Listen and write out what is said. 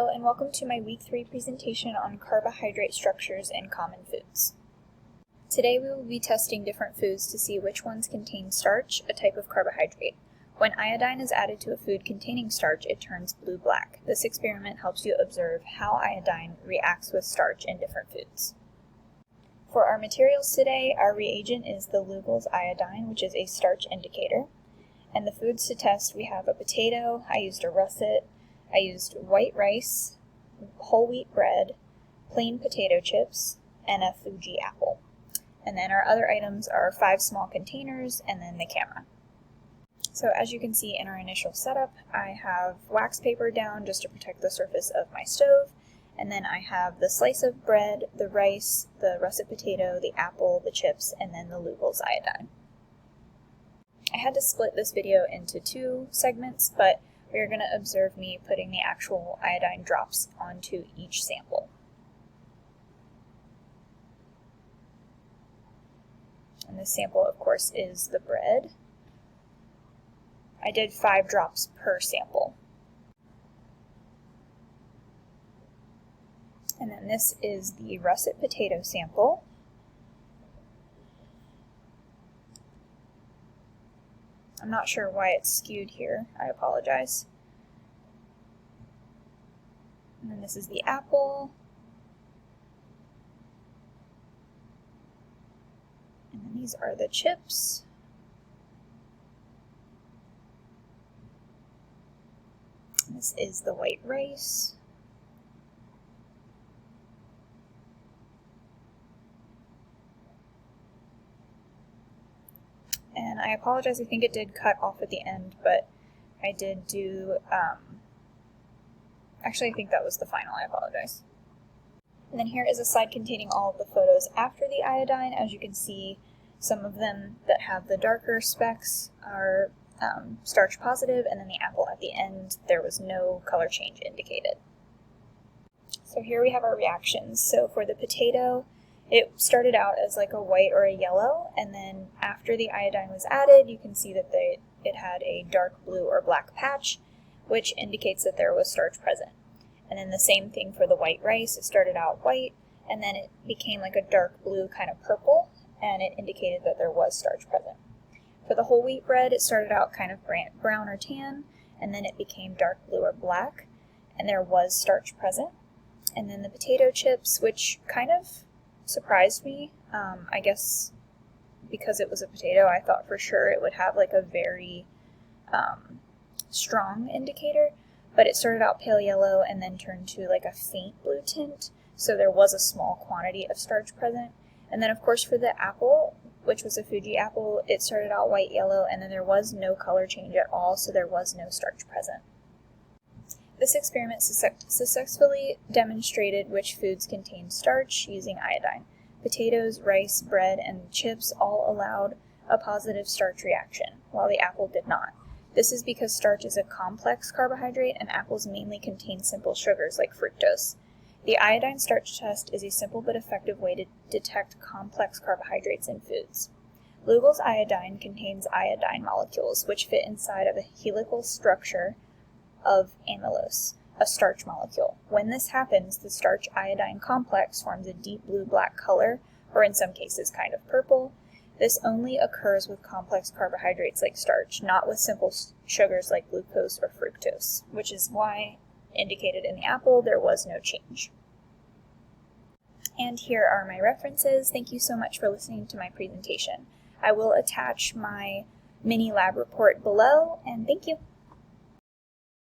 Hello, and welcome to my Week 3 presentation on carbohydrate structures in common foods. Today we will be testing different foods to see which ones contain starch, a type of carbohydrate. When iodine is added to a food containing starch, it turns blue-black. This experiment helps you observe how iodine reacts with starch in different foods. For our materials today, our reagent is the Lugol's iodine, which is a starch indicator. And the foods to test, we have a potato, I used a russet, I used white rice, whole wheat bread, plain potato chips, and a Fuji apple. And then our other items are 5 small containers and then the camera. So as you can see in our initial setup, I have wax paper down just to protect the surface of my stove, and then I have the slice of bread, the rice, the russet potato, the apple, the chips, and then the Lugol's iodine. I had to split this video into 2 segments, but we're going to observe me putting the actual iodine drops onto each sample. And this sample, of course, is the bread. I did 5 drops per sample. And then this is the russet potato sample. I'm not sure why it's skewed here. I apologize. And then this is the apple. And then these are the chips. And this is the white rice. And I apologize, I think it did cut off at the end, but I did do, actually I think that was the final, I apologize. And then here is a slide containing all of the photos after the iodine. As you can see, some of them that have the darker specks are starch positive, and then the apple at the end, there was no color change indicated. So here we have our reactions. So for the potato, it started out as like a white or a yellow, and then after the iodine was added, you can see that it had a dark blue or black patch, which indicates that there was starch present. And then the same thing for the white rice. It started out white, and then it became like a dark blue kind of purple, and it indicated that there was starch present. For the whole wheat bread, it started out kind of brown or tan, and then it became dark blue or black, and there was starch present. And then the potato chips, which kind of surprised me. I guess because it was a potato, I thought for sure it would have like a very strong indicator, but it started out pale yellow and then turned to like a faint blue tint, so there was a small quantity of starch present. And then of course for the apple, which was a Fuji apple, it started out white yellow and then there was no color change at all, so there was no starch present. This experiment successfully demonstrated which foods contain starch using iodine. Potatoes, rice, bread, and chips all allowed a positive starch reaction, while the apple did not. This is because starch is a complex carbohydrate and apples mainly contain simple sugars like fructose. The iodine starch test is a simple but effective way to detect complex carbohydrates in foods. Lugol's iodine contains iodine molecules, which fit inside of a helical structure of amylose, a starch molecule. When this happens, the starch-iodine complex forms a deep blue-black color, or in some cases kind of purple. This only occurs with complex carbohydrates like starch, not with simple sugars like glucose or fructose, which is why, indicated in the apple, there was no change. And here are my references. Thank you so much for listening to my presentation. I will attach my mini lab report below, and thank you.